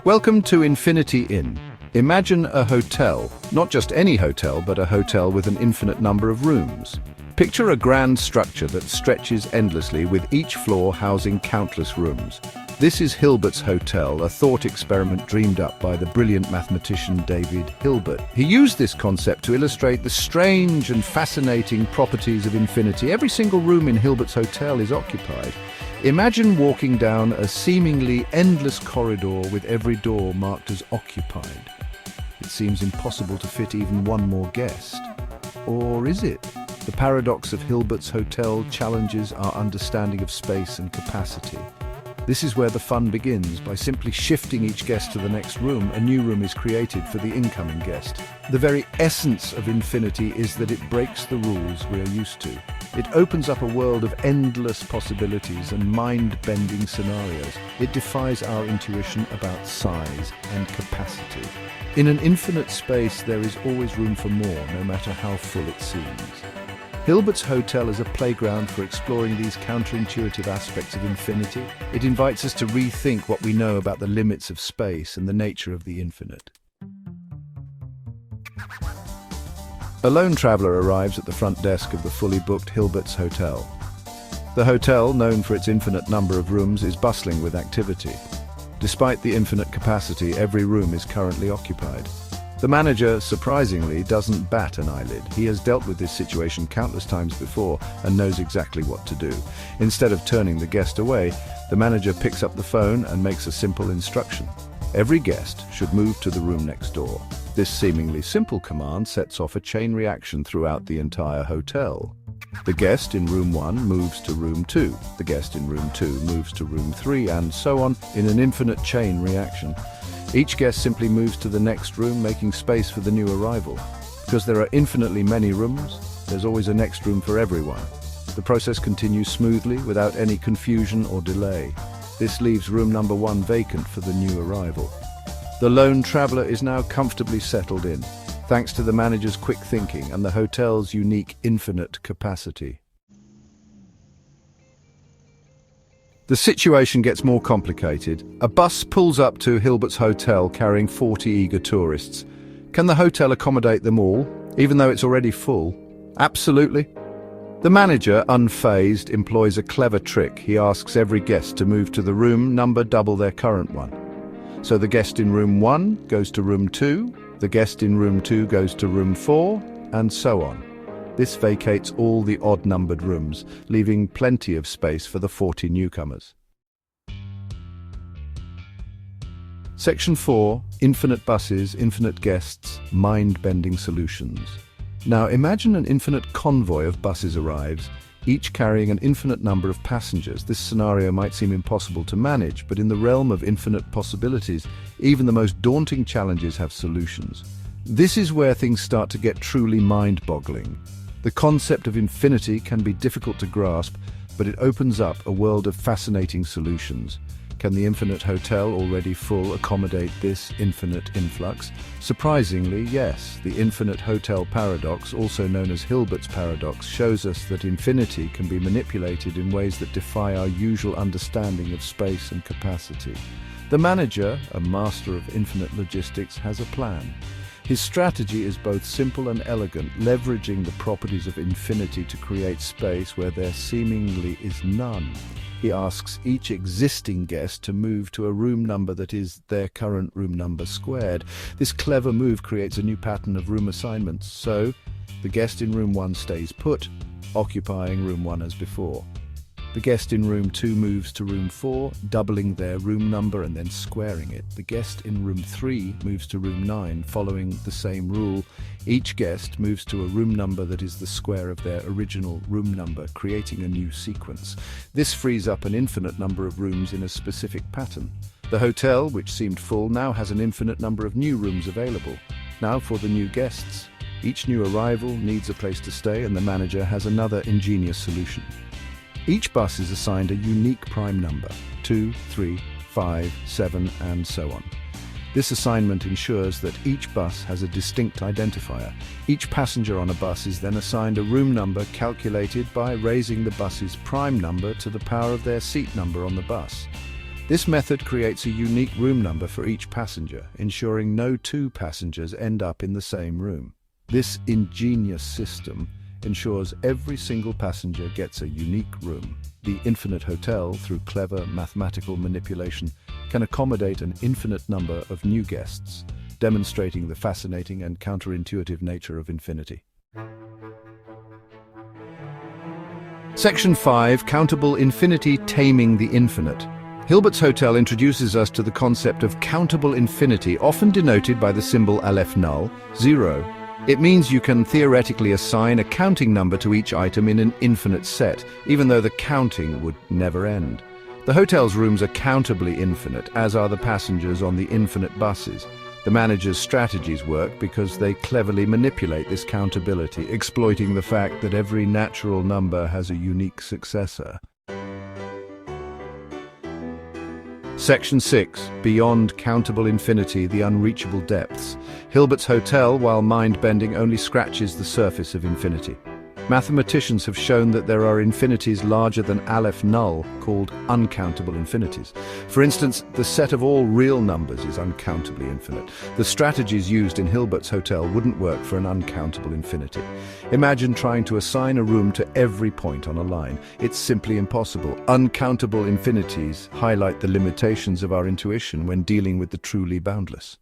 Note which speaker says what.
Speaker 1: Welcome to Infinity Inn. Imagine a hotel, not just any hotel, but a hotel with an infinite number of rooms. Picture a grand structure that stretches endlessly, with each floor housing countless rooms. This is Hilbert's Hotel, a thought experiment dreamed up by the brilliant mathematician David Hilbert. He used this concept to illustrate the strange and fascinating properties of infinity. Every single room in Hilbert's Hotel is occupied. Imagine walking down a seemingly endless corridor with every door marked as occupied. It seems impossible to fit even one more guest. Or is it? The paradox of Hilbert's Hotel challenges our understanding of space and capacity. This is where the fun begins. By simply shifting each guest to the next room, a new room is created for the incoming guest. The very essence of infinity is that it breaks the rules we are used to. It opens up a world of endless possibilities and mind-bending scenarios. It defies our intuition about size and capacity. In an infinite space, there is always room for more, no matter how full it seems. Hilbert's Hotel is a playground for exploring these counterintuitive aspects of infinity. It invites us to rethink what we know about the limits of space and the nature of the infinite. A lone traveler arrives at the front desk of the fully booked Hilbert's Hotel. The hotel, known for its infinite number of rooms, is bustling with activity. Despite the infinite capacity, every room is currently occupied. The manager, surprisingly, doesn't bat an eyelid. He has dealt with this situation countless times before and knows exactly what to do. Instead of turning the guest away, the manager picks up the phone and makes a simple instruction. Every guest should move to the room next door. This seemingly simple command sets off a chain reaction throughout the entire hotel. The guest in room 1 moves to room 2. The guest in room 2 moves to room 3, and so on in an infinite chain reaction. Each guest simply moves to the next room, making space for the new arrival. Because there are infinitely many rooms, there's always a next room for everyone. The process continues smoothly, without any confusion or delay. This leaves room number 1 vacant for the new arrival. The lone traveler is now comfortably settled in, thanks to the manager's quick thinking and the hotel's unique infinite capacity. The situation gets more complicated. A bus pulls up to Hilbert's Hotel carrying 40 eager tourists. Can the hotel accommodate them all, even though it's already full? Absolutely. The manager, unfazed, employs a clever trick. He asks every guest to move to the room number double their current one. So the guest in room 1 goes to room 2, the guest in room 2 goes to room 4, and so on. This vacates all the odd-numbered rooms, leaving plenty of space for the 40 newcomers. Section 4. Infinite buses, infinite guests, mind-bending solutions. Now imagine an infinite convoy of buses arrives, each carrying an infinite number of passengers. This scenario might seem impossible to manage, but in the realm of infinite possibilities, even the most daunting challenges have solutions. This is where things start to get truly mind-boggling. The concept of infinity can be difficult to grasp, but it opens up a world of fascinating solutions. Can the infinite hotel, already full, accommodate this infinite influx? Surprisingly, yes. The infinite hotel paradox, also known as Hilbert's paradox, shows us that infinity can be manipulated in ways that defy our usual understanding of space and capacity. The manager, a master of infinite logistics, has a plan. His strategy is both simple and elegant, leveraging the properties of infinity to create space where there seemingly is none. He asks each existing guest to move to a room number that is their current room number squared. This clever move creates a new pattern of room assignments, so the guest in room 1 stays put, occupying room 1 as before. The guest in room 2 moves to room 4, doubling their room number and then squaring it. The guest in room 3 moves to room 9, following the same rule. Each guest moves to a room number that is the square of their original room number, creating a new sequence. This frees up an infinite number of rooms in a specific pattern. The hotel, which seemed full, now has an infinite number of new rooms available. Now for the new guests. Each new arrival needs a place to stay, and the manager has another ingenious solution. Each bus is assigned a unique prime number, 2, 3, 5, 7, and so on. This assignment ensures that each bus has a distinct identifier. Each passenger on a bus is then assigned a room number calculated by raising the bus's prime number to the power of their seat number on the bus. This method creates a unique room number for each passenger, ensuring no two passengers end up in the same room. This ingenious system ensures every single passenger gets a unique room. The Infinite Hotel, through clever mathematical manipulation, can accommodate an infinite number of new guests, demonstrating the fascinating and counterintuitive nature of infinity. Section 5. Countable Infinity: Taming the Infinite. Hilbert's Hotel introduces us to the concept of countable infinity, often denoted by the symbol Aleph null, 0. It means you can theoretically assign a counting number to each item in an infinite set, even though the counting would never end. The hotel's rooms are countably infinite, as are the passengers on the infinite buses. The manager's strategies work because they cleverly manipulate this countability, exploiting the fact that every natural number has a unique successor. Section 6. Beyond countable infinity, the unreachable depths. Hilbert's Hotel, while mind-bending, only scratches the surface of infinity. Mathematicians have shown that there are infinities larger than Aleph null, called uncountable infinities. For instance, the set of all real numbers is uncountably infinite. The strategies used in Hilbert's Hotel wouldn't work for an uncountable infinity. Imagine trying to assign a room to every point on a line. It's simply impossible. Uncountable infinities highlight the limitations of our intuition when dealing with the truly boundless.